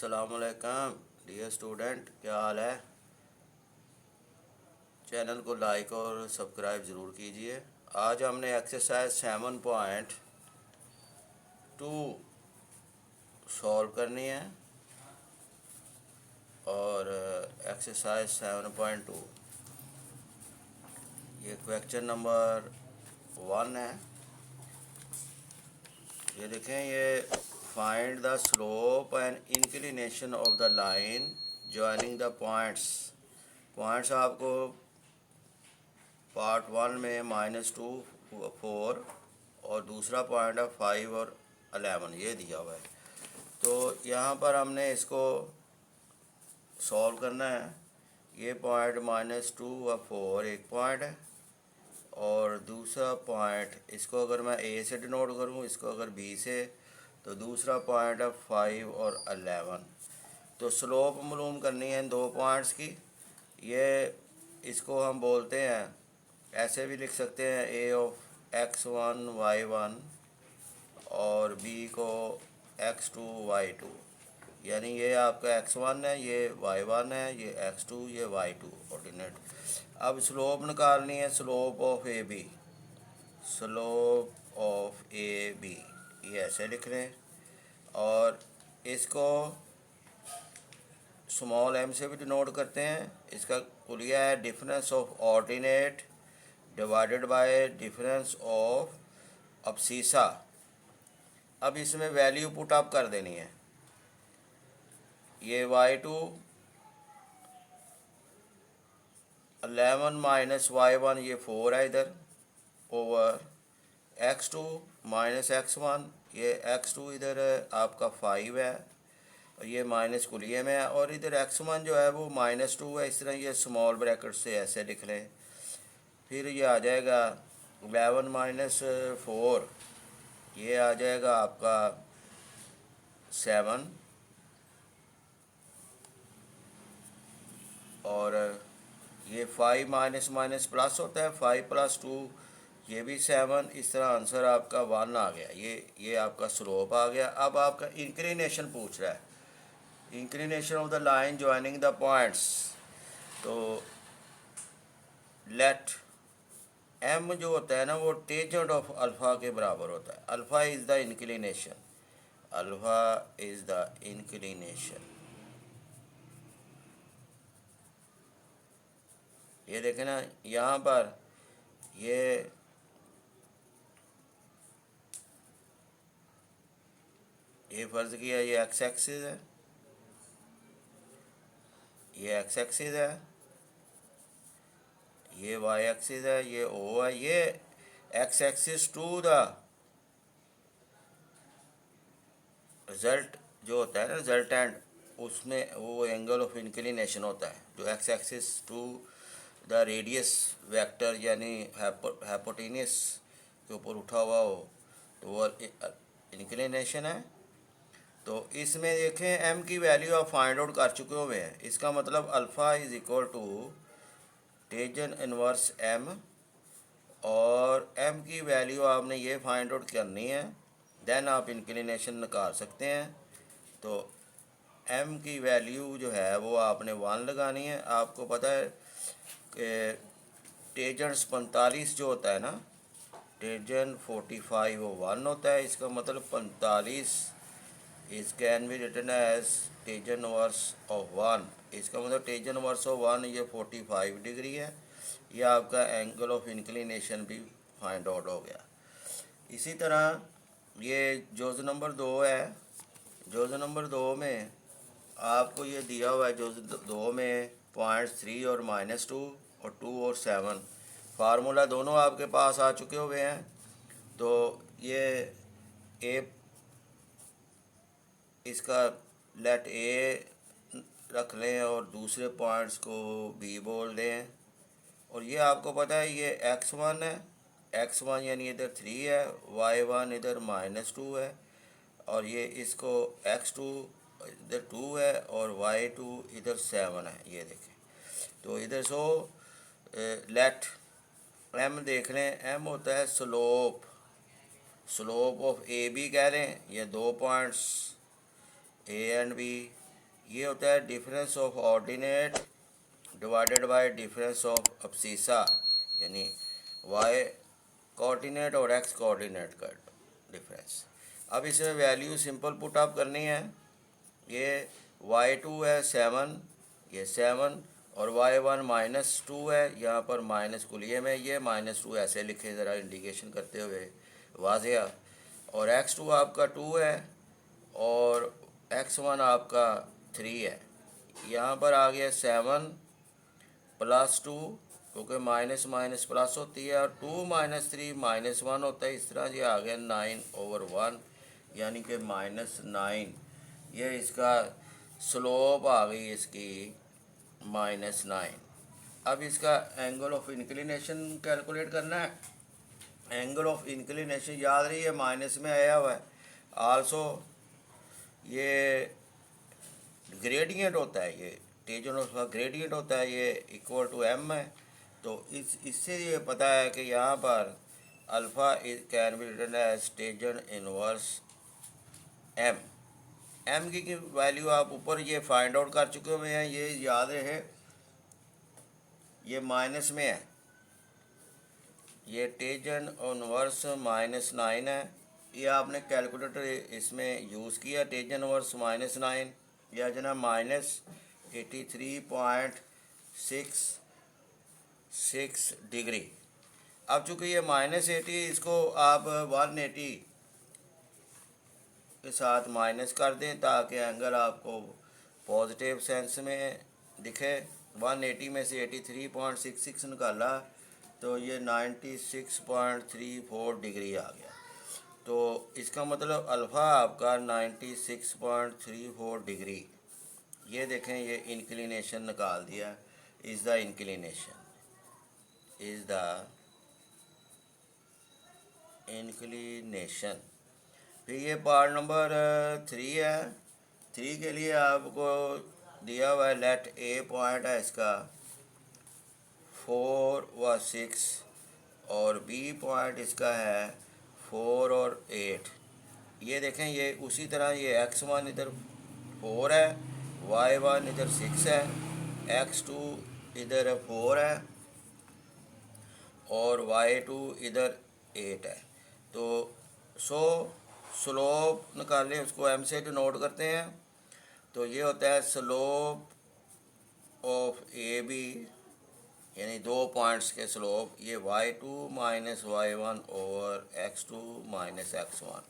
अस्सलामुअलैकुम dear student, क्या हाल है। चैनल को लाइक और सब्सक्राइब ज़रूर कीजिए। आज हमने एक्सरसाइज 7.2 सॉल्व करनी है और एक्सरसाइज 7.2 ये क्वेश्चन नंबर 1 है। ये देखें, ये find the slope and inclination of the line joining the points आपको पार्ट 1 में -2, 4 और दूसरा पॉइंट है 5 और 11, ये दिया हुआ है। तो यहाँ पर हमने इसको सॉल्व करना है। ये पॉइंट -2 और 4 एक पॉइंट है और दूसरा पॉइंट, इसको अगर मैं ए से डिनोट करूँ, इसको अगर बी से, तो दूसरा पॉइंट है 5 और 11। तो स्लोप मालूम करनी है इन दो पॉइंट्स की। ये इसको हम बोलते हैं, ऐसे भी लिख सकते हैं, ए ऑफ x1 y1 और बी को x2 y2। यानी ये आपका x1 है, ये y1 है, ये x2, ये y2 ऑर्डिनेट। अब स्लोप निकालनी है, slope of A B. Slope of A B ये ऐसे लिख रहे हैं और इसको स्मॉल m से भी डिनोट करते हैं। इसका कुलिया है difference of ordinate divided by difference of abscissa. अब इसमें वैल्यू पुट अप कर देनी है। ये y2 11 माइनस y1 ये 4 है इधर, ओवर x2 माइनस x1 ये x2 इधर आपका 5 है और ये माइनस कुलिये में है, और इधर x1 जो है वो -2 है। इस तरह ये स्मॉल ब्रैकेट से ऐसे लिख लें। फिर ये आ जाएगा 11 माइनस 4, ये आ जाएगा आपका 7, और ये 5 माइनस माइनस प्लस होता है, 5 + 2 ये भी 7। इस तरह आंसर आपका 1 आ गया। ये आपका स्लोप आ गया। अब आपका इंक्लिनेशन पूछ रहा है, inclination of the line joining the points. तो लेट m जो होता है ना, वो टेंजेंट ऑफ अल्फ़ा के बराबर होता है। Alpha is the inclination, alpha is the inclination. ये देखें ना, यहाँ पर ये फ़र्ज़ किया, ये x एक्सिस है, ये x एक्सिस है, ये y एक्सिस है, ये O है। ये x axis to the result जो होता है ना, रिजल्टेंट, उसमें वो एंगल ऑफ इंक्लिनेशन होता है। जो x axis to the radius vector यानी हाइपोटेन्यूस के ऊपर उठा हुआ हो, तो वो इंक्लिनेशन है। तो इसमें देखें m की वैल्यू आप फाइंड आउट कर चुके हुए हैं। इसका मतलब alpha is equal to tangent inverse m, और m की वैल्यू आपने ये फाइंड आउट करनी है, देन आप इंक्लिनेशन निकाल सकते हैं। तो m की वैल्यू जो है वो आपने 1 लगानी है। आपको पता है कि टेंजेंट 45 जो होता है ना, टेंजेंट 45 वो 1 होता है। इसका मतलब 45 इस can be written as tangent inverse of 1। इसका मतलब टेंजेंट इनवर्स ऑफ 1 ये 45 डिग्री है। यह आपका एंगल ऑफ इंक्लिनेशन भी फाइंड आउट हो गया। इसी तरह ये जोज़ नंबर 2 है। जोज़ नंबर 2 में आपको ये दिया हुआ है, जोज़ 2 में पॉइंट्स 3 और -2 और 2 और 7 फार्मूला दोनों आपके पास आ चुके हुए हैं। तो ये ए, इसका लेट ए रख लें और दूसरे पॉइंट्स को बी बोल दें। और ये आपको पता है ये x1 है, x1 यानी इधर 3 है, y1 इधर -2 है, और ये इसको x2 इधर 2 है और y2 इधर 7 है। ये देखें, तो इधर सो लेट m देख लें, m होता है slope, slope of A B कह लें। ये दो पॉइंट्स ए एंड बी, ये होता है difference of ordinate divided by difference of abscissa, यानी वाई कोऑर्डिनेट और एक्स कोऑर्डिनेट का डिफरेंस। अब इसमें वैल्यू सिंपल पुट अप करनी है। ये y2 है 7, ये 7, और y1 -2 है, यहाँ पर माइनस कुलिये में ये -2 ऐसे लिखे ज़रा इंडिकेशन करते हुए वाज़िया। और x2 आपका 2 है और x1 आपका 3 है। यहाँ पर आ गया 7 + 2, क्योंकि माइनस माइनस प्लस होती है, और 2 - 3 -1 होता है। इस तरह ये आ गया 9/1, यानी कि -9। ये इसका स्लोप आ गई इसकी -9। अब इसका एंगल ऑफ इंक्लिनेशन कैलकुलेट करना है। एंगल ऑफ इंक्लिनेशन याद रही है माइनस में आया हुआ है। आल्सो ये ग्रेडियंट होता है, ये टेंजेंट उसका ग्रेडियंट होता है, ये इक्वल टू m है। तो इससे ये पता है कि यहाँ पर alpha can be written as tangent inverse m की वैल्यू आप ऊपर ये फाइंड आउट कर चुके हुए हैं, ये याद रहे। ये माइनस में है, ये टेंजेंट इनवर्स -9 है। ये आपने कैलकुलेटर इसमें यूज़ किया, टेंजेंट इनवर्स -9 या जना -83.66 डिग्री। अब चूँकि ये -80, इसको आप 180 के साथ माइनस कर दें ताकि एंगल आपको पॉजिटिव सेंस में दिखे। 180 में से 83.66 निकाला तो ये 96.34 डिग्री आ गया। तो इसका मतलब अल्फ़ा आपका 96.34 डिग्री। ये देखें, ये इंक्लिनेशन निकाल दिया। Is the inclination. फिर ये पार्ट नंबर 3 है। 3 के लिए आपको दिया हुआ है, लेट ए पॉइंट है इसका 4 व 6, और बी पॉइंट इसका है 4 और 8। ये देखें, ये उसी तरह ये x1 इधर 4 है, y1 इधर 6 है, x2 इधर 4 है और y2 इधर 8 है। तो स्लोप निकालें, उसको m से डिनोट करते हैं। तो ये होता है स्लोप ऑफ ए बी, यानी 2 पॉइंट्स के स्लोप, ये y2 - y1 over x2 - x1।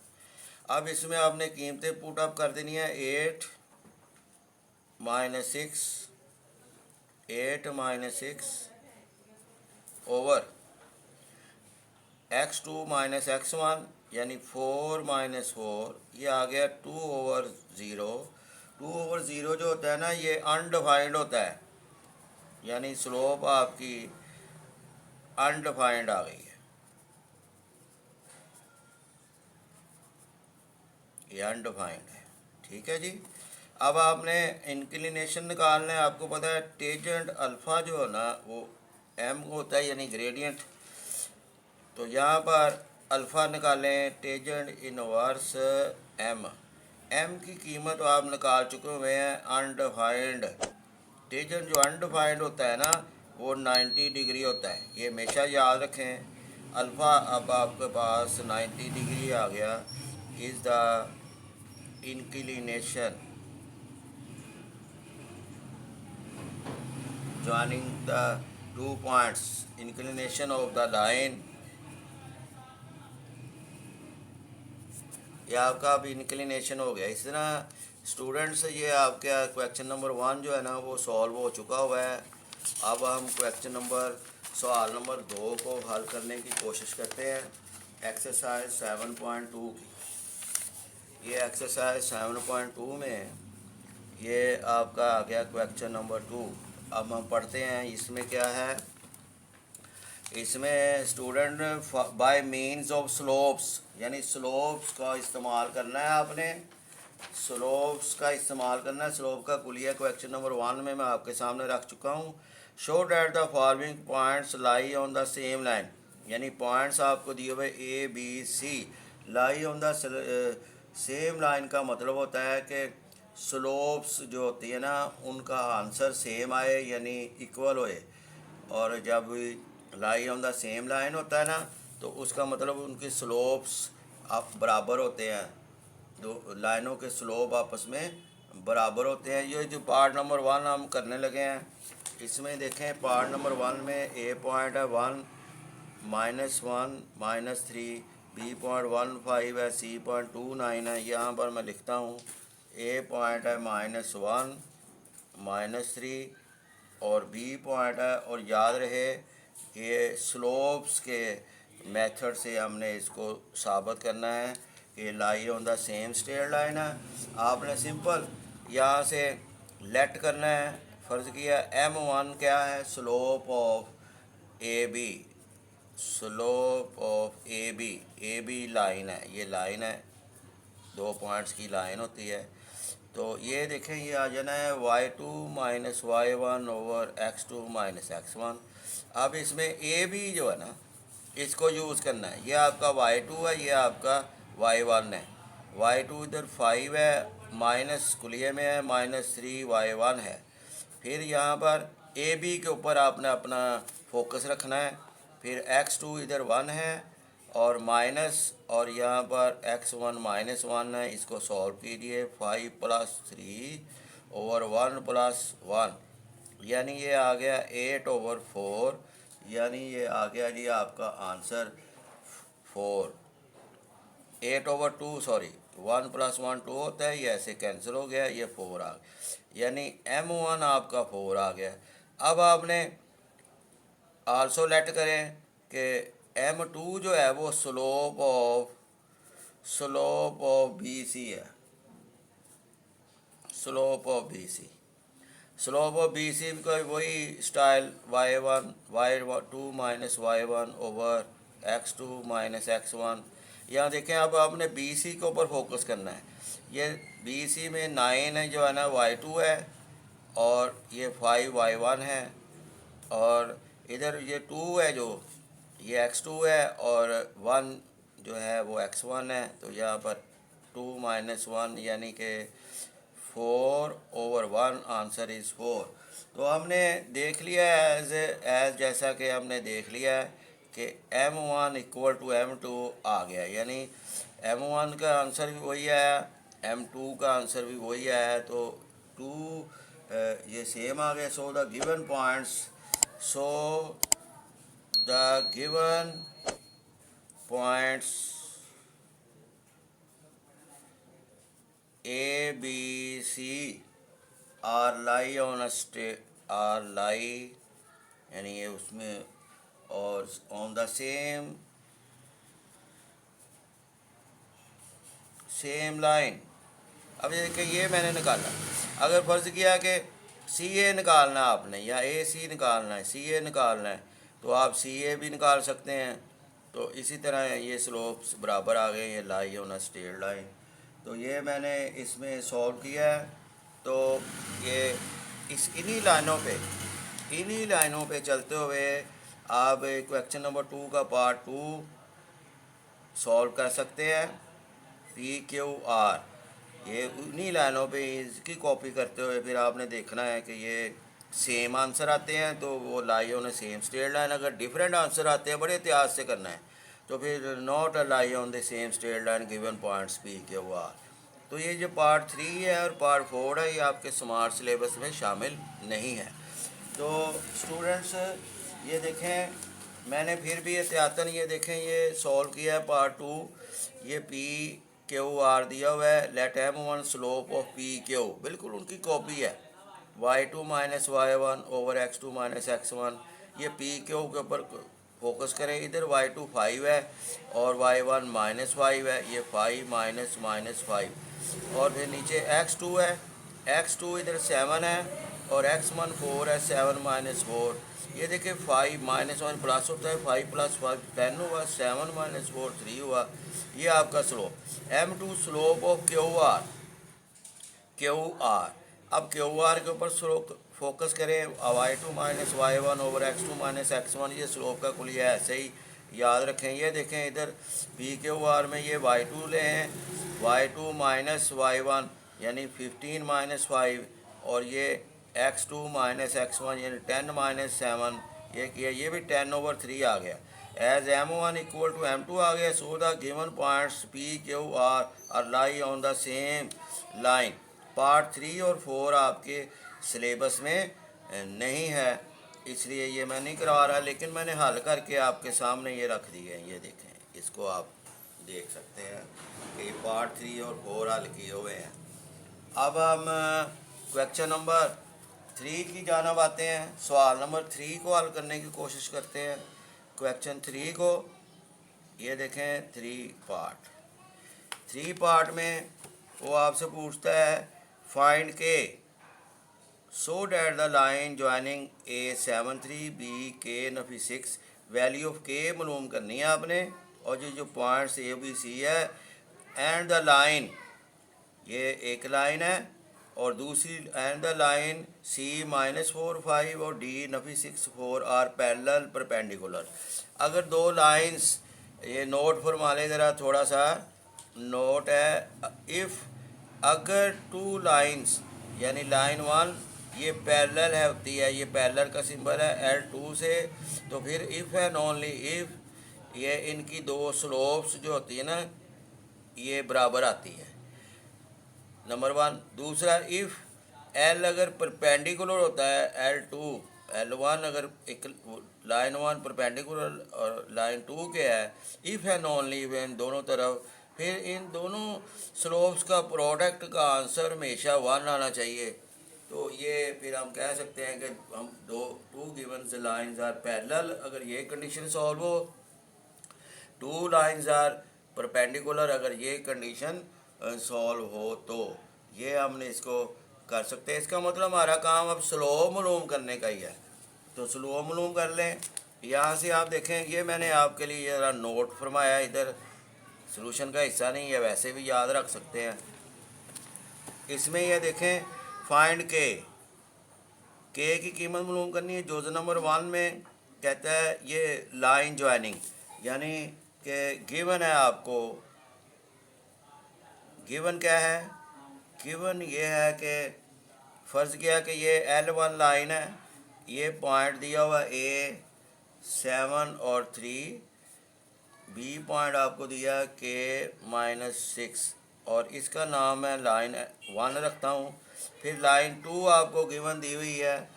अब इसमें आपने कीमतें पुट अप कर देनी है। 8 - 6 ओवर x2 - x1, यानी 4 - 4, ये आ गया 2/0। 2/0 जो होता है ना, ये अनडिफाइंड होता है, यानी स्लोप आपकी अनडिफाइंड आ गई है, ये अनडिफाइंड है। ठीक है जी। अब आपने इंक्लिनेशन निकालना है। आपको पता है टेंजेंट अल्फ़ा जो है ना वो m होता है, यानी ग्रेडियंट। तो यहाँ पर अल्फ़ा निकालें, टेंजेंट इनवर्स m की कीमत तो आप निकाल चुके हुए हैं। अनडिफाइंड टेंजेंट जो अनडिफाइंड होता है ना, वो 90 डिग्री होता है, ये हमेशा याद रखें। अल्फ़ा अब आपके पास 90 डिग्री आ गया। Is the inclination joining the 2 points, inclination of the line। ये आपका अब इंक्लिनेशन हो गया। इस तरह स्टूडेंट्स, ये आपका क्वेश्चन नंबर 1 जो है ना वो सॉल्व हो चुका हुआ है। अब हम सवाल नंबर 2 को हल करने की कोशिश करते हैं। एक्सरसाइज 7.2 की, ये एक्सरसाइज 7.2 में ये आपका आ गया क्वेश्चन नंबर 2। अब हम पढ़ते हैं, इसमें क्या है। इसमें student bye means of slopes, यानी स्लोप्स का इस्तेमाल करना है आपने। स्लोप्स का इस्तेमाल करना है। स्लोप का कुलिया क्वेश्चन नंबर 1 में मैं आपके सामने रख चुका हूँ। Show that the following points lie on the same line, यानी पॉइंट्स आपको दिए हुए A B C lie on the same line का मतलब होता है कि स्लोप्स जो होती है ना उनका आंसर सेम आए यानी इक्वल होए, और जब लाई ऑन द सेम लाइन होता है ना तो उसका मतलब उनकी स्लोप्स आप बराबर होते हैं, दो लाइनों के स्लोप आपस में बराबर होते हैं। ये जो पार्ट नंबर 1 हम करने लगे हैं, इसमें देखें पार्ट नंबर 1 में ए पॉइंट है 1 -1 -3, बी पॉइंट 15 है, सी पॉइंट 29 है। यहाँ पर मैं लिखता हूँ ए पॉइंट है -1 -3 और बी पॉइंट है, और याद रहे ये स्लोप्स के मेथड से हमने इसको साबित करना है कि लाई on the same straight line है। आपने सिंपल यहाँ से लेट करना है, फ़र्ज़ किया m1 क्या है, slope of A B, slope of A B line है, ये लाइन है, 2 पॉइंट्स की लाइन होती है। तो ये देखें ये आ जाना है y2 - y1 over x2 - x1। अब इसमें ए बी जो है ना इसको यूज़ करना है, ये आपका y2 है, ये आपका y1 है। y2 इधर 5 है, माइनस कुलिये में है, -3 y1 है। फिर यहाँ पर ए बी के ऊपर आपने अपना फोकस रखना है। फिर x2 इधर 1 है और माइनस, और यहाँ पर x1 -1 है, इसको सॉल्व कीजिए। 5 + 3 ओवर 1 + 1 यानी ये आ गया 8/4, यानी ये आ गया जी आपका आंसर 4। 8/2 सॉरी, 1 + 1 2 होता है, ये ऐसे कैंसिल हो गया, ये 4 आ गया, यानी m1 आपका 4 आ गया। अब आपने आल्सो लेट करें कि m2 जो है वो स्लोप ऑफ बी सी है, slope of B C, slope of B C का वही style y1 y2 - y1 over x2 - x1। यहाँ देखें अब आपने बी सी के ऊपर फोकस करना है। ये बी सी में 9 है जो है ना y2 है, और ये 5 y1 है, और इधर ये 2 है जो ये x2 है, और 1 जो है वो x1 है। तो यहाँ पर 2 - 1 यानी कि 4/1 आंसर इज़ 4। तो हमने देख लिया है एज जैसा कि हमने देख लिया है कि m1 = m2 आ गया, यानी m1 का आंसर भी वही आया, m2 का आंसर भी वही आया, तो 2 ये सेम आ गया। So the given points, so the given points A, B, C are lie on are lie यानी ये उसमें, और ऑन द सेम लाइन। अब ये देखिए ये मैंने निकाला, अगर फ़र्ज़ किया कि सी ए निकालना है आपने या ए सी निकालना है, सी ए निकालना है, तो आप सी ए भी निकाल सकते हैं। तो इसी तरह ये स्लोप्स बराबर आ गए, ये लाई ऑन स्ट्रेट लाइन। तो ये मैंने इसमें सॉल्व किया है। तो ये इन्हीं लाइनों पे चलते हुए आप क्वेश्चन नंबर 2 का पार्ट 2 सॉल्व कर सकते हैं। PQR ये उन्हीं लाइनों पे इसकी कॉपी करते हुए फिर आपने देखना है कि ये सेम आंसर आते हैं तो वो lie on same straight line. अगर डिफरेंट आंसर आते हैं बड़े एहतियात से करना है, तो फिर not a lie on the same straight line given points PQR। तो ये जो पार्ट 3 है और पार्ट 4 है, ये आपके स्मार्ट सिलेबस में शामिल नहीं है। तो स्टूडेंट्स ये देखें, मैंने फिर भी एहतियातन ये देखें ये सॉल्व किया है पार्ट 2। ये PQR दिया हुआ है, late m1 slope of PQ, बिल्कुल उनकी कॉपी है। y2 - y1 over x2 - x1, ये PQ के ऊपर फोकस करें। इधर y2 5 है और y1 -5 है, ये 5 - -5, और फिर नीचे x2 है, x2 इधर 7 है और x1 4 है, 7 - 4। ये देखिए 5 -1 प्लस होता है, 5 + 5 10 हुआ, 7 - 4 3 हुआ। ये आपका slope m2 slope of QR। अब QR के ऊपर स्लोप फोकस करें, y2 - y1 over x2 - x1, ये स्लोप का कुलिया ऐसे ही याद रखें। ये देखें इधर PQR में ये y2 ले हैं, y2 - y1 यानी 15 माइनस 5, और ये x2 माइनस x1 यानी 10 माइनस 7 ये किया, ये भी 10/3 आ गया। As m1 equal to m2 आ गया। So the given points p q are lie on the same line. Part 3 और 4 आपके सिलेबस में नहीं है, इसलिए ये मैं नहीं करवा रहा, लेकिन मैंने हल करके आपके सामने ये रख दिए हैं। ये देखें, इसको आप देख सकते हैं कि ये पार्ट 3 और 4 हल किए हुए हैं। अब हम क्वेश्चन नंबर 3 की जानब आते हैं। सवाल नंबर 3 को हल करने की कोशिश करते हैं। क्वेश्चन 3 को ये देखें, 3 पार्ट में वो आपसे पूछता है फाइंड के so that the line joining A73 B K Nafi 6 value of के मालूम करनी है आपने, और ये जो पॉइंट्स A B C है एंड द लाइन, ये एक लाइन है, और दूसरी एंड द लाइन C-4 5 और D नफी 6 4 आर पैरेलल परपेंडिकुलर। अगर दो लाइंस, ये नोट फरमा ले ज़रा, थोड़ा सा नोट है, इफ़ अगर टू लाइंस यानी लाइन 1 ये पैरेलल है होती है, ये पैरेलल का सिंबल है L2 से, तो फिर इफ़ एंड ओनली इफ़ ये इनकी दो स्लोप्स जो होती है ना ये बराबर आती है, नंबर 1। दूसरा, इफ़ L अगर परपेंडिकुलर होता है L2 L1 अगर एक लाइन 1 परपेंडिकुलर और लाइन 2 के है, इफ़ एंड ओनली व्हेन दोनों तरफ, फिर इन दोनों स्लोप्स का प्रोडक्ट का आंसर हमेशा 1 आना चाहिए। तो ये फिर हम कह सकते हैं कि हम two given lines are parallel, अगर ये कंडीशन सॉल्व हो, टू लाइंस आर परपेंडिकुलर अगर ये कंडीशन सॉल्व हो, तो ये हमने इसको कर सकते हैं। इसका मतलब हमारा काम अब स्लोप मालूम करने का ही है, तो स्लोप मालूम कर लें। यहाँ से आप देखें, ये मैंने आपके लिए ज़रा नोट फरमाया, इधर सॉल्यूशन का हिस्सा नहीं है, वैसे भी याद रख सकते हैं। इसमें ये देखें, फाइंड के की कीमत मालूम करनी है। जोज़ नंबर 1 में कहता है ये लाइन ज्वाइनिंग, यानी कि गिवन है आपको, गिवन क्या है, गिवन ये है कि फ़र्ज़ किया कि ये L1 लाइन है, ये पॉइंट दिया हुआ A7 और 3, बी पॉइंट आपको दिया K-6, और इसका नाम है लाइन 1 रखता हूँ। फिर लाइन 2 आपको गिवन दी हुई है,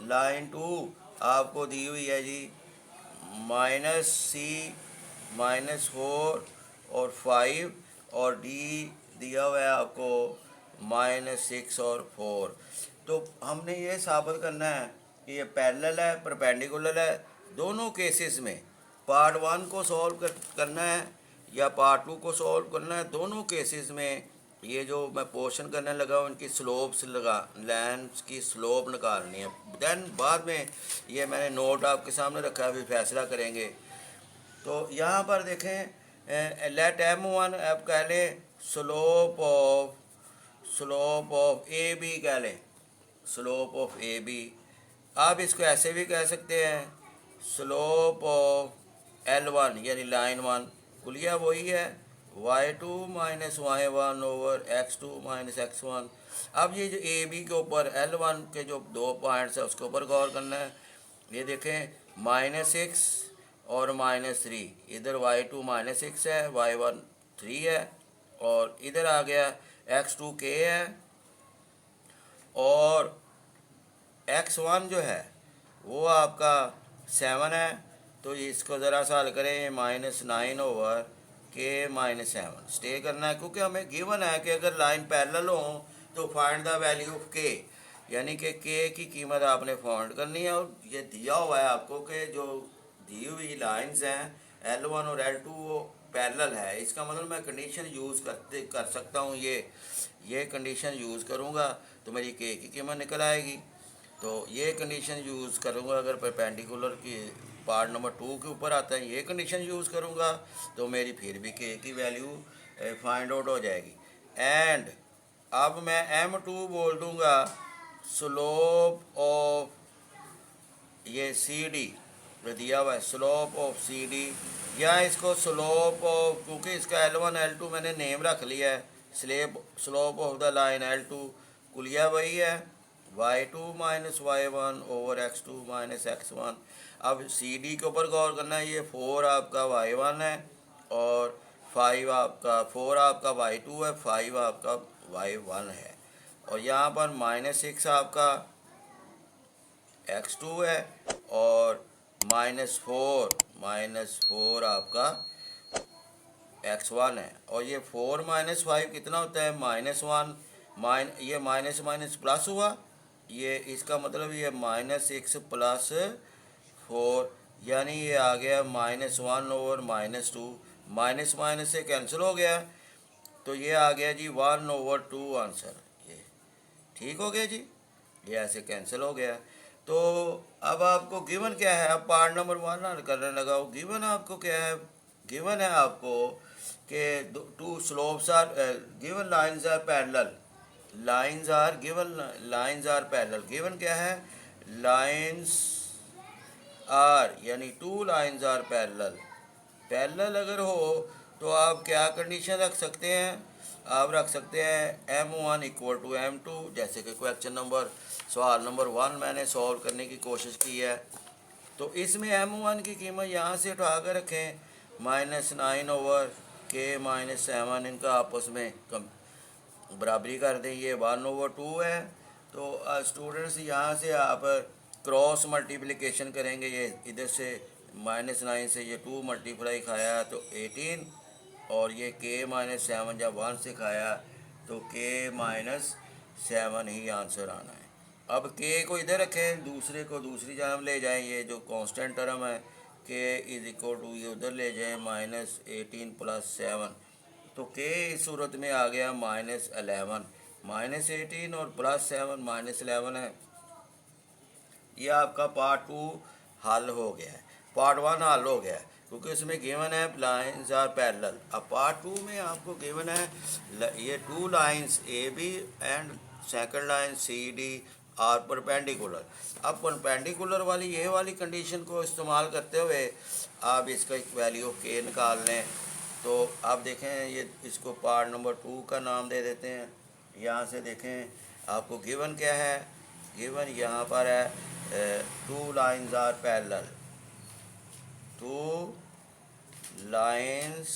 लाइन 2 आपको दी हुई है जी -C-4 और 5, और डी दिया हुआ है आपको -6 और 4। तो हमने ये साबित करना है कि ये पैरेलल है, परपेंडिकुलर है। दोनों केसेस में पार्ट 1 को सॉल्व करना है या पार्ट 2 को सॉल्व करना है, दोनों केसेस में ये जो मैं पोर्शन करने लगा हूँ इनकी स्लोप्स लाइन्स की स्लोप निकालनी है। देन बाद में ये मैंने नोट आपके सामने रखा है, अभी फैसला करेंगे। तो यहाँ पर देखें, लेट M1 आप कह लें स्लोप ऑफ ए बी कह लें, स्लोप ऑफ ए बी। आप इसको ऐसे भी कह सकते हैं, स्लोप ऑफ L1 यानी लाइन 1, कुलिया वही है y2 minus y1 over x2 minus x1। अब ये जो ए बी के ऊपर L1 के जो दो पॉइंट्स है उसके ऊपर गौर करना है। ये देखें -6 और -3, इधर y2 -6 है, y1 3 है, और इधर आ गया x2 k है, और x1 जो है वो आपका 7 है। तो इसको ज़रा सा हल करें, -9 ओवर K-7 स्टे करना है, क्योंकि हमें गिवन है कि अगर लाइन पैरेलल हो तो find the value of K, यानी कि K की कीमत आपने फाइंड करनी है। और ये दिया हुआ है आपको कि जो दी हुई लाइंस हैं L1 और L2 वो पैरेलल है, इसका मतलब मैं कंडीशन यूज़ कर सकता हूँ, ये कंडीशन यूज़ करूँगा तो मेरी K की कीमत निकल आएगी। तो ये कंडीशन यूज़ करूँगा, अगर परपेंडिकुलर की पार्ट नंबर 2 के ऊपर आता है, ये कंडीशन यूज़ करूँगा तो मेरी फिर भी K की वैल्यू फाइंड आउट हो जाएगी। एंड अब मैं M2 बोल दूँगा स्लोप ऑफ ये CD दिया हुआ है, स्लोप ऑफ CD, या इसको स्लोप ऑफ, क्योंकि इसका L1 L2 मैंने नेम रख लिया है, slope of the line L2 कुलिया वही है y2 minus y1 over x2 minus x1। अब CD के ऊपर गौर करना है, ये 4 आपका y1 है और 4 आपका y2 है, 5 आपका y1 है, और यहाँ पर -6 आपका x2 है और -4 आपका x1 है। और ये 4 माइनस 5 कितना होता है -1, ये माइनस माइनस प्लस हुआ, ये इसका मतलब ये -6 प्लस 4, यानी ये आ गया -1 ओवर -2, माइनस माइनस से कैंसिल हो गया, तो ये आ गया जी 1 ओवर 2 आंसर। ये ठीक हो गया जी, ये ऐसे कैंसिल हो गया। तो अब आपको गिवन क्या है, अब पार्ट नंबर 1 हल करने लगाओ। गिवन आपको क्या है, गिवन है आपको कि two slopes are given lines are parallel, lines are parallel. Given क्या है, लाइंस आर यानी 2 लाइंस आर पैरेलल अगर हो तो आप क्या कंडीशन रख सकते हैं, आप रख सकते हैं M1 इक्वल टू M2, जैसे कि क्वेश्चन नंबर सवाल नंबर 1 मैंने सॉल्व करने की कोशिश की है। तो इसमें M1 की कीमत यहाँ से उठा कर रखें -9 ओवर K -7, इनका आपस में बराबरी कर दें, ये 1 ओवर 2 है। तो स्टूडेंट्स यहाँ से आप क्रॉस मल्टीप्लिकेशन करेंगे, ये इधर से -9 से ये 2 मल्टीप्लाई खाया तो 18, और ये K -7 जब 1 से खाया तो K -7 ही आंसर आना है। अब K को इधर रखें, दूसरे को दूसरी जानब ले जाएं, ये जो कांस्टेंट टर्म है K इज इक्वल टू ये उधर ले जाएं -18 + 7, तो K इस सूरत में आ गया -11, -18 और +7 -11 है। ये आपका पार्ट 2 हल हो गया है, पार्ट 1 हल हो गया है क्योंकि इसमें गिवन है लाइंस आर पैरेलल। अब पार्ट 2 में आपको गिवन है ये 2 lines AB and second line CD are perpendicular. अब परपेंडिकुलर वाली ये वाली कंडीशन को इस्तेमाल करते हुए आप इसका एक वैल्यू K निकाल लें। तो आप देखें, ये इसको पार्ट नंबर 2 का नाम दे देते हैं। यहाँ से देखें आपको गिवन क्या है, गिवन यहाँ पर है 2 lines are parallel, 2 lines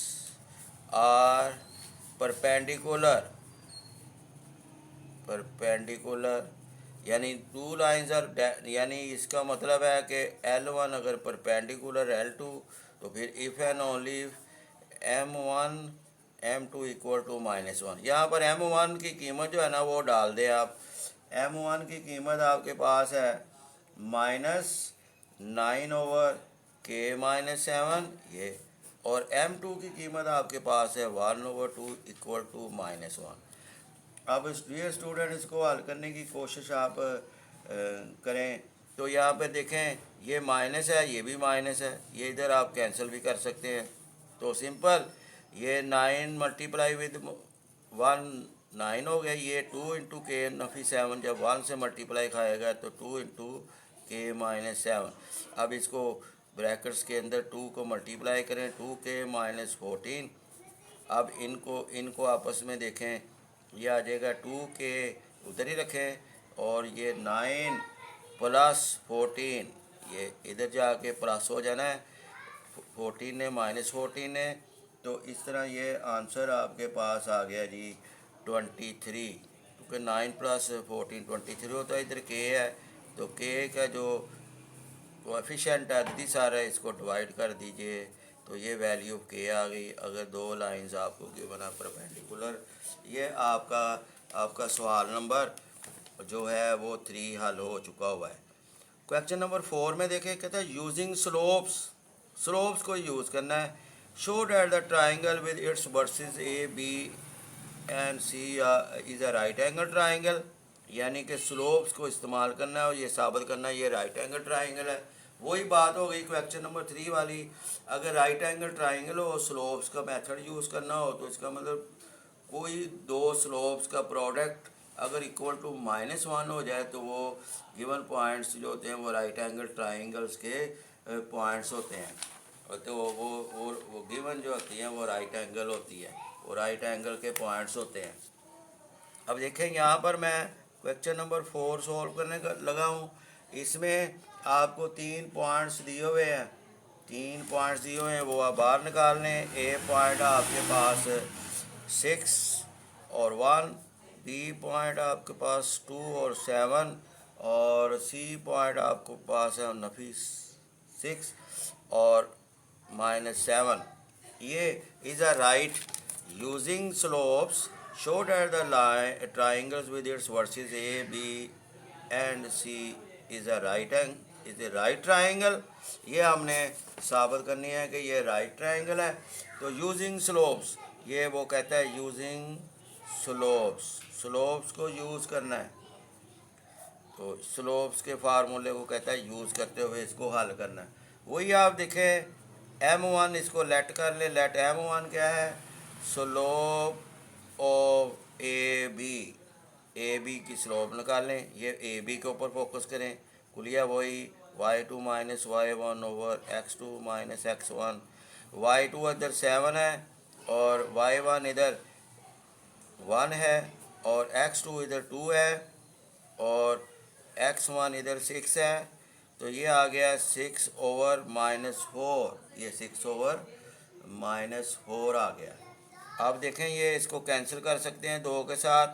are perpendicular, यानी 2 लाइंस आर, यानी इसका मतलब है कि L1 अगर परपेंडिकुलर L2 तो फिर if and only M1 M2 equal to -1। यहाँ पर M1 की कीमत जो है ना वो डाल दें आप। M1 की कीमत आपके पास है -9 ओवर K -7 ये, और M2 की कीमत आपके पास है 1 ओवर 2 इक्वल टू -1। अब डियर स्टूडेंट इसको हल करने की कोशिश आप करें। तो यहाँ पे देखें ये माइनस है, ये भी माइनस है, ये इधर आप कैंसिल भी कर सकते हैं। तो सिंपल ये 9 मल्टीप्लाई विद 1 9 हो गया, ये 2 इंटू K नफी 7 जब 1 से मल्टीप्लाई खाएगा तो 2 इंटू K -7। अब इसको ब्रैकेट्स के अंदर 2 को मल्टीप्लाई करें, 2K -14। अब इनको आपस में देखें, ये आ जाएगा 2K उधर ही रखें और ये 9 + 14 ये इधर जाके प्लस हो जाना है, 14 है -14 है। तो इस तरह ये आंसर आपके पास आ गया जी 23, क्योंकि 9 + 14 23 होता है। इधर K है तो K का जो कोएफिशिएंट है अददी सारा है, इसको डिवाइड कर दीजिए तो ये वैल्यू K आ गई। अगर 2 लाइंस आपको गिवन है परपेंडिकुलर, ये आपका सवाल नंबर जो है वो 3 हल हो चुका हुआ है। क्वेश्चन नंबर 4 में देखें, कहता है यूजिंग स्लोप्स को यूज़ करना है। Show that the triangle with its versus AB and C is a right angle triangle, यानी कि स्लोप्स को इस्तेमाल करना है और ये साबित करना है ये राइट एंगल ट्राइंगल है। वही बात हो गई क्वेश्चन नंबर 3 वाली, अगर राइट एंगल ट्राइंगल हो स्लोप्स का मेथड यूज़ करना हो तो इसका मतलब कोई 2 स्लोप्स का प्रोडक्ट अगर इक्वल टू -1 हो जाए तो वो गिवन पॉइंट्स जो होते हैं वो राइट एंगल ट्राइंगल्स के पॉइंट्स होते हैं, तो वो गिवन जो होती हैं वो राइट एंगल होती है। वो राइट एंगल के पॉइंट्स होते हैं। अब देखें यहाँ पर मैं क्वेश्चन नंबर 4 सॉल्व करने का लगा हूँ। इसमें आपको 3 पॉइंट्स दिए हुए हैं, 3 पॉइंट्स दिए हुए हैं, वो आप बाहर निकाल लें। ए पॉइंट आपके पास 6 और 1, बी पॉइंट आपके पास 2 और 7, और सी पॉइंट आपके पास है नफी 6 और -7। ये is a right using slopes show that the line triangles with its vertices A, B and C is a right triangle। ये हमने साबित करनी है कि ये राइट ट्राइंगल है। तो यूजिंग स्लोप्स, ये वो कहता है यूजिंग स्लोप्स को यूज़ करना है। तो स्लोप्स के फार्मूले को कहता है यूज़ करते हुए इसको हल करना है। वही आप देखें M1, इसको लेट कर ले। लेट M1 क्या है? स्लोप ऑफ ए बी की स्लोप निकालें। ये ए बी के ऊपर फोकस करें। कुलिया वही y2 minus y1 over x2 minus x1। y2 इधर 7 है और y1 इधर 1 है और x2 इधर 2 है और x1 इधर 6 है। तो ये आ गया 6 ओवर -4, ये 6 ओवर -4 आ गया। अब देखें ये इसको कैंसिल कर सकते हैं 2 के साथ,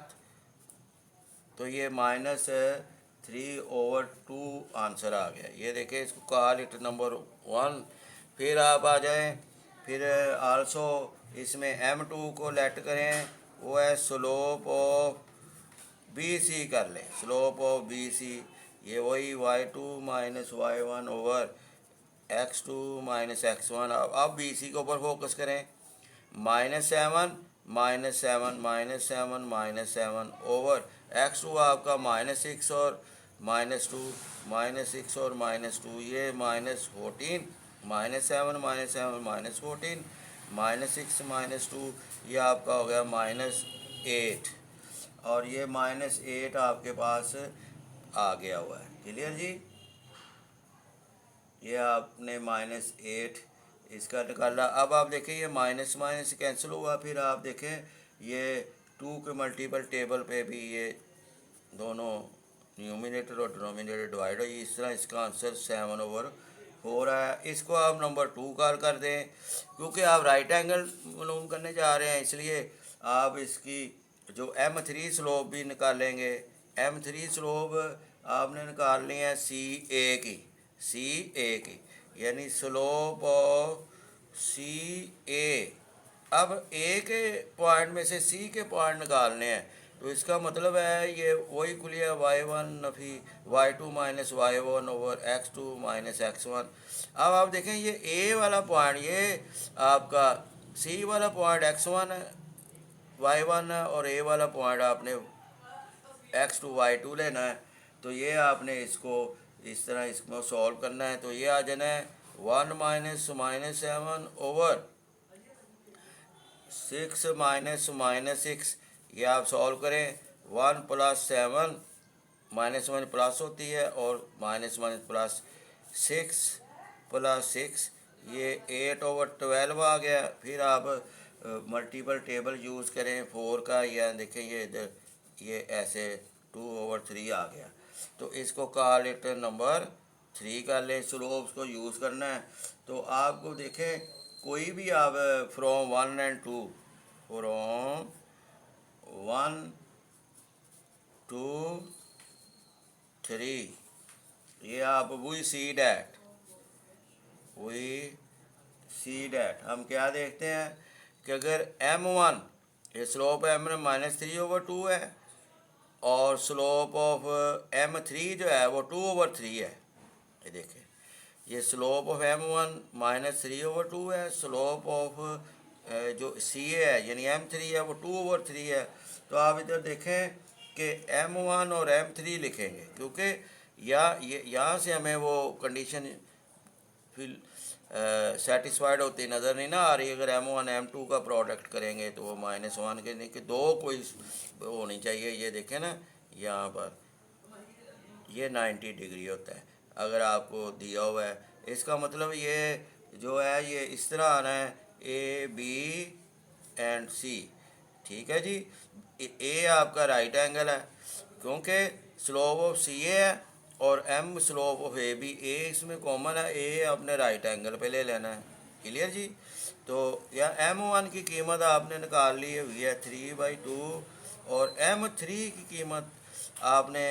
तो ये -3 ओवर 2 आंसर आ गया। ये देखें, इसको कहा लिट नंबर 1। फिर आप आ जाएं, फिर आल्सो इसमें M2 को लेट करें, वो है स्लोप ऑफ BC कर लें। स्लोप ऑफ BC ये वही y2 minus y1 over x2 minus x1। अब BC के ऊपर फोकस करें। -7 -7 -7 -7 ओवर x2 आपका -6 और -2 -6 और -2, ये -14, -7 -7 -14 -6 -2, ये आपका हो गया -8, और ये -8 आपके पास आ गया हुआ है। क्लियर जी? ये आपने -8 इसका निकाला। अब आप देखें ये माइनस माइनस कैंसिल हुआ। फिर आप देखें ये 2 के मल्टीपल टेबल पे भी ये दोनों न्यूमिनेटर और डिनोमिनेटर डिवाइड हो, इस तरह इसका आंसर 7/4 है। इसको आप नंबर 2 कर दें। क्योंकि आप राइट एंगल मालूम करने जा रहे हैं, इसलिए आप इसकी जो M3 स्लोप भी निकालेंगे। M3 स्लोप आपने निकाल ली है सी ए की, यानी स्लोप ऑफ CA। अब ए के पॉइंट में से सी के पॉइंट निकालने हैं, तो इसका मतलब है ये वही कुलिया y1 Nafi y2 minus y1 over x2 minus x1। अब आप देखें ये ए वाला पॉइंट, ये आपका सी वाला पॉइंट x1 है, y1 है, और ए वाला पॉइंट आपने x2 y2 लेना है। तो ये आपने इसको इस तरह इसको सॉल्व करना है। तो ये आ जाना है 1 माइनस -7 ओवर 6 माइनस 6। ये आप सॉल्व करें। 1 + 7 -1 प्लस होती है और -1 प्लस 6 + 6, ये 8/12 आ गया। फिर आप मल्टीपल टेबल यूज़ करें 4 का, या देखें ये इधर ये ऐसे 2/3 आ गया। तो इसको कॉलेक्टर नंबर 3 कर लें। स्लोप्स को यूज़ करना है। तो आपको देखें कोई भी आप फ्रॉम 1 and 2, फ्रॉम 1 to 3, ये आप वी सी डैट हम क्या देखते हैं कि अगर M1, ये स्लोप M1 -3/2 है, और स्लोप ऑफ M3 जो है वो 2/3 है। ये देखें, ये स्लोप ऑफ M1 -3/2 है। स्लोप ऑफ जो CA है यानी M3 है वो 2/3 है। तो आप इधर देखें कि M1 और M3 लिखेंगे, क्योंकि यहाँ से हमें वो कंडीशन फिर सेटिस्फाइड होती नज़र नहीं ना आ रही। अगर M1 M2 का प्रोडक्ट करेंगे तो वो -1 के नहीं कि 2 कोई होनी चाहिए। ये देखें ना, यहाँ पर ये 90 डिग्री होता है अगर आपको दिया हुआ है। इसका मतलब ये जो है ये इस तरह आना है, AB एंड सी। ठीक है जी, ए आपका राइट एंगल है क्योंकि स्लोप ऑफ सी ए है और m slope of A B. A इसमें कॉमन है, ए आपने राइट एंगल पे ले लेना है। क्लियर जी। तो या M1 की कीमत आपने निकाल ली हुई है 3/2 और M3 की कीमत आपने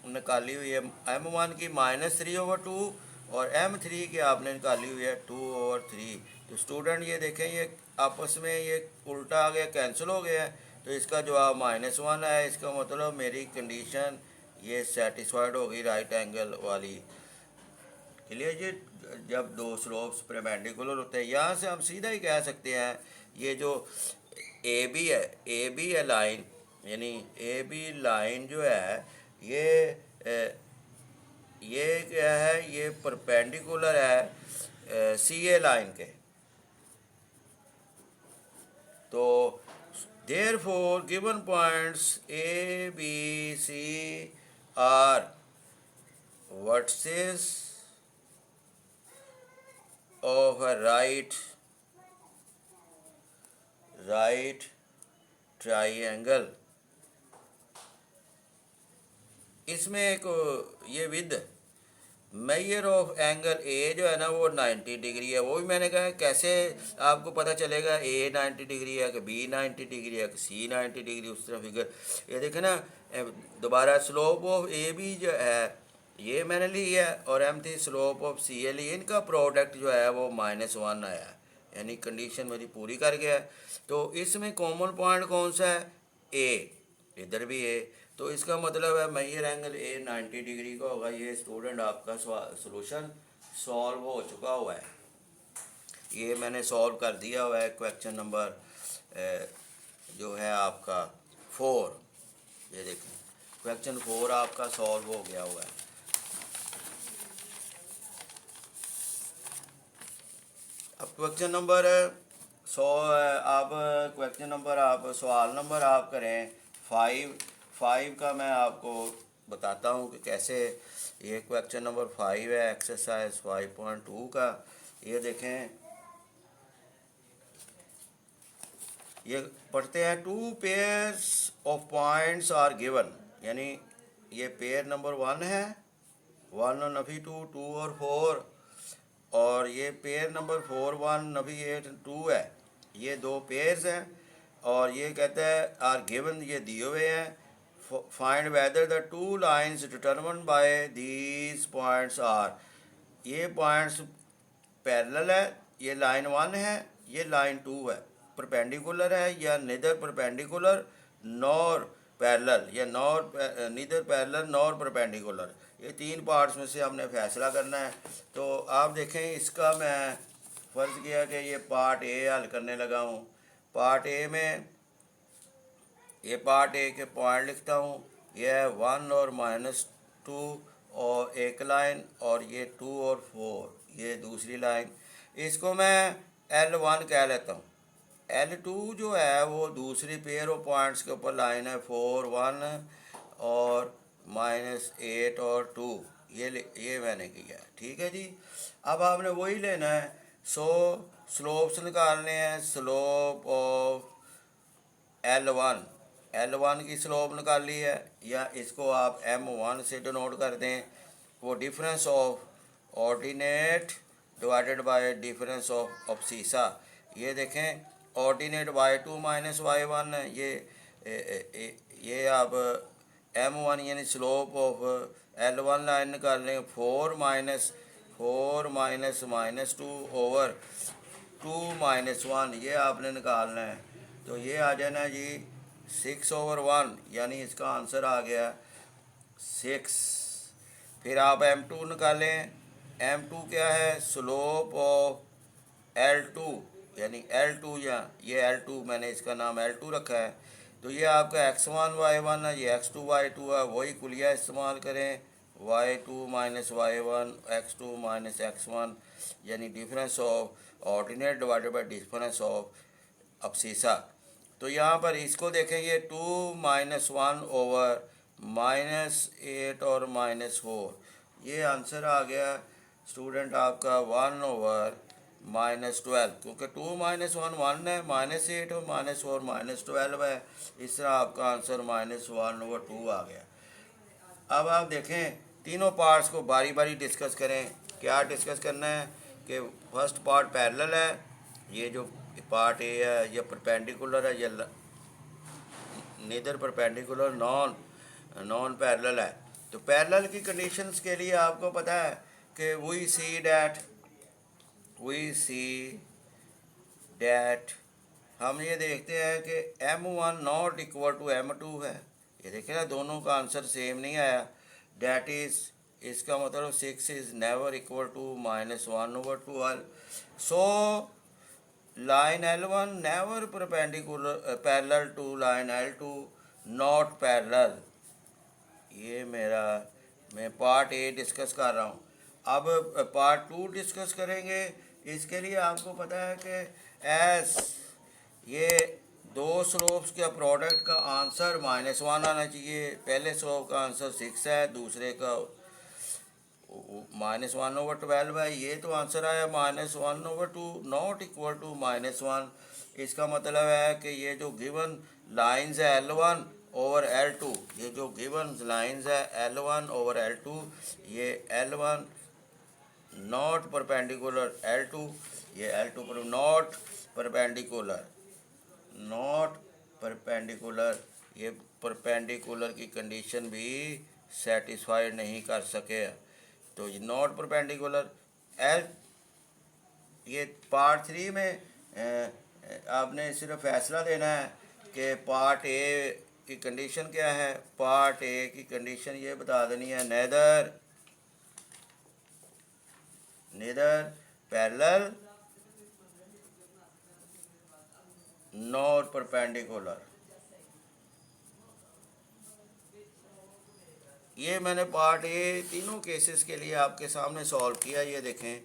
निकाली हुई है M1 की -3/2 और M3 की आपने निकाली हुई है 2/3। तो स्टूडेंट ये देखें, ये आपस में ये उल्टा आ गया, कैंसिल हो गया है, तो इसका जवाब -1 है। इसका मतलब मेरी कंडीशन ये सेटिस्फाइड होगी राइट एंगल वाली। क्लियर जी। जब दो स्लोप्स परपेंडिकुलर होते हैं, यहाँ से हम सीधा ही कह सकते हैं ये जो ए बी है लाइन, यानी ए बी लाइन जो है ये क्या है, ये परपेंडिकुलर है सी ए लाइन के। तो therefore given points A B C are vertices of a right triangle। इसमें एक ये with measure of angle A जो है ना वो 90 डिग्री है। वो भी मैंने कहा कैसे आपको पता चलेगा ए 90 डिग्री है कि बी 90 डिग्री है कि सी 90 डिग्री, उस तरह फिगर। ये देखें ना, दोबारा स्लोप ऑफ ए बी जो है ये मैंने ली है और M3 स्लोप ऑफ सी ए ली, इनका प्रोडक्ट जो है वो -1 आया, यानी कंडीशन मेरी पूरी कर गया है। तो इसमें कॉमन पॉइंट कौन सा है, ए, इधर भी ए, तो इसका मतलब है मेजर एंगल ए 90 डिग्री का होगा। ये स्टूडेंट आपका सॉल्यूशन सॉल्व हो चुका हुआ है, ये मैंने सॉल्व कर दिया हुआ है। क्वेश्चन नंबर जो है आपका 4, ये देखें क्वेश्चन 4 आपका सॉल्व हो गया हुआ है। अब क्वेश्चन नंबर आप क्वेश्चन नंबर आप सवाल नंबर आप करें 5 का मैं आपको बताता हूँ कि कैसे। ये क्वेश्चन नंबर 5 है, एक्सरसाइज 5.2 का। ये देखें, ये पढ़ते हैं 2 pairs of points are given, यानी ये पेयर नंबर 1 है, 1 और नफी 2, 2 और 4, और ये पेयर नंबर 4 1 नफी 8 2 है। ये दो पेयर्स हैं और ये कहता है आर गिवन, ये दिए हुए हैं। Find whether the 2 lines determined by these points are. ये पॉइंट्स पैरेलल है, ये लाइन 1 है, ये लाइन 2 है, परपेंडिकुलर है या निदर परपेंडिकुलर नॉर पैरेलल, या नीदर पैरेलल नॉर परपेंडिकुलर। ये 3 पार्ट्स में से हमने फैसला करना है। तो आप देखें, इसका मैं फ़र्ज़ किया कि ये पार्ट ए हल करने लगा हूँ। पार्ट ए में ये पार्ट ए के पॉइंट लिखता हूँ, यह है 1 और -2 और एक लाइन, और ये 2 और 4 ये दूसरी लाइन। इसको मैं L1 कह लेता हूँ। L2 जो है वो दूसरी पेयर ऑफ पॉइंट्स के ऊपर लाइन है 4 1 और -8 और 2, ये मैंने किया। ठीक है जी। अब आपने वही लेना है, स्लोप्स निकालने हैं। स्लोप ऑफ L1 की स्लोप निकाली है, या इसको आप M1 से डिनोट कर दें। वो difference of ordinate divided by difference of abscissa. ये देखें, ऑर्डिनेट y2 - y1 है, ये आप M1 यानी स्लोप ऑफ L1 लाइन निकाल लें। 4 - 2 ओवर 2 - 1 ये आपने निकालना है। तो ये आ जाना जी 6/1, यानी इसका आंसर आ गया 6। फिर आप M2 निकालें। M2 क्या है, स्लोप ऑफ L2, यानी L2, या ये L2 मैंने इसका नाम L2 रखा है। तो ये आपका x1 y1 है, ये x2 y2 है। वही कुलिया इस्तेमाल करें, y2 - y1 x2 - x1, यानी difference of ordinate divided by difference of abscissa. तो यहाँ पर इसको देखें, ये 2 - 1 ओवर -8 और -4, ये आंसर आ गया स्टूडेंट आपका 1 ओवर -12, क्योंकि 2 - 1 1 है, -8 और -4 -12 है। इस तरह आपका आंसर -1/2 आ गया। अब आप देखें तीनों पार्ट्स को बारी बारी डिस्कस करें। क्या डिस्कस करना है कि फर्स्ट पार्ट पैरेलल है, ये जो पार्ट ए है ये परपेंडिकुलर है, ये नीदर परपेंडिकुलर नॉन पैरेलल है। तो पैरेलल की कंडीशंस के लिए आपको पता है कि वी सी डैट हम ये देखते हैं कि M1 not equal to M2 है। ये देखें ना, दोनों का आंसर सेम नहीं आया। डैट इज़, इसका मतलब 6 is never equal to -1/12। So line L1 never perpendicular parallel to line L2 not parallel. ये मैं पार्ट ए डिस्कस कर रहा हूँ। अब पार्ट 2 डिस्कस करेंगे। इसके लिए आपको पता है कि एस ये दो स्लोप्स के प्रोडक्ट का आंसर -1 आना चाहिए। पहले स्लोप का आंसर 6 है, दूसरे का -1/12 है। ये तो आंसर आया -1/2 नॉट इक्वल टू -1। इसका मतलब है कि ये जो गिवन लाइंस है L1 ओवर L2, ये जो गिवन लाइंस है L1 ओवर L2, ये L1 नॉट परपेंडिकुलर L2, ये L2 पर नॉट परपेंडिकुलर, ये परपेंडिकुलर की कंडीशन भी सेटिस्फाइड नहीं कर सके। तो ये नॉट परपेंडिकुलर एल, ये पार्ट 3 में आपने सिर्फ फैसला देना है कि पार्ट ए की कंडीशन क्या है। पार्ट ए की कंडीशन ये बता देनी है, नेदर पैरेलल नॉट परपेंडिकुलर। ये मैंने पार्ट ए तीनों केसेस के लिए आपके सामने सॉल्व किया। ये देखें,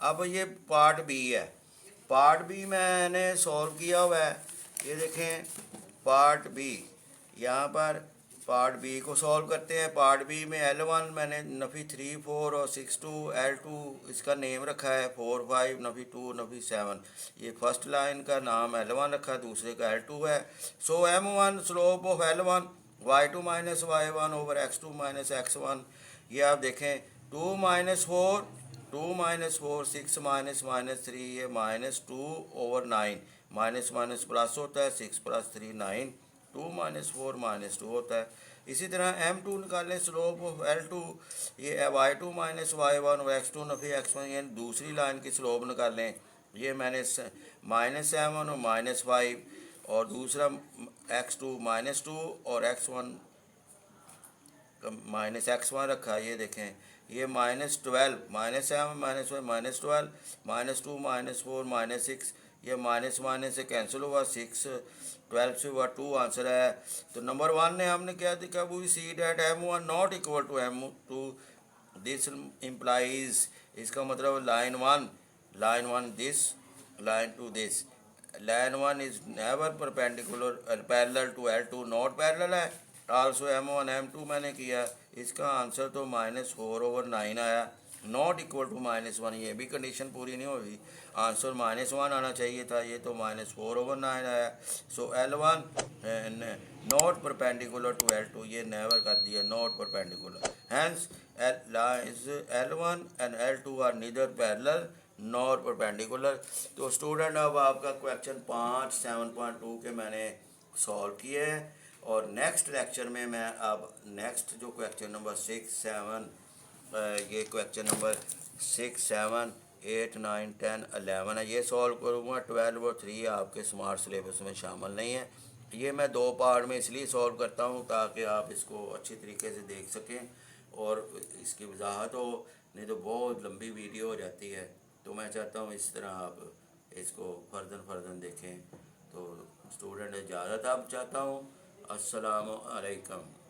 अब ये पार्ट बी है। पार्ट बी मैंने सॉल्व किया हुआ है। ये देखें पार्ट बी, यहाँ पर पार्ट बी को सॉल्व करते हैं। पार्ट बी में L1 मैंने नफ़ी 3 4 और 6 2, L2 इसका नेम रखा है 4 5, नफ़ी 2 नफ़ी 7। ये फर्स्ट लाइन का नाम L1 रखा, दूसरे का L2 है। सो M1 slope of L1 y2 minus y1 over x2 minus x1। ये आप देखें 2 - 4 6 -3, ये -2 ओवर 9, माइनस माइनस प्लस होता है, 6 + 3 9, 2 - 4 -2 होता है। इसी तरह M2 निकालें स्लोप ऑफ L2, ये y2 माइनस y1 और x2 नफ़ी x1, ये दूसरी लाइन की स्लोप निकालें। ये मैंने -7 और -5 और दूसरा x2 -2 और x1 -x1 रखा। ये देखें ये -12 -7 -5 -12 -2 -4 -6, ये माइनस से कैंसिल हुआ, 6 12 से हुआ 2 आंसर है। तो नंबर 1 ने हमने क्या देखा, वो see that M1 not equal to M2, this implies, इसका मतलब line 1 this, line 2 this. Line 1 is never perpendicular parallel to L2 not parallel है। आल्सो M1 M2 मैंने किया, इसका आंसर तो -4/9 आया, नॉट इक्वल टू -1। ये भी कंडीशन पूरी नहीं हुई, आंसर -1 आना चाहिए था, ये तो -4/9 आया। सो L1 not perpendicular to L2, ये नेवर कर दिया, not perpendicular. Hence L1 and L2 are neither parallel nor perpendicular. तो स्टूडेंट अब आपका क्वेश्चन 5 7.2 के मैंने सॉल्व किए हैं, और नेक्स्ट लेक्चर में मैं अब नेक्स्ट जो क्वेश्चन नंबर 6 7, ये क्वेश्चन नंबर 6 7 8 9 10 11 है, ये सॉल्व करूँगा। 12 और 3 आपके स्मार्ट सिलेबस में शामिल नहीं है। ये मैं 2 पार्ट में इसलिए सॉल्व करता हूँ ताकि आप इसको अच्छी तरीके से देख सकें और इसकी वजाहत हो, नहीं तो बहुत लंबी वीडियो हो जाती है। तो मैं चाहता हूँ इस तरह आप इसको फर्दन देखें। तो स्टूडेंट इजाज़त आप चाहता हूँ। अस्सलाम वालेकुम।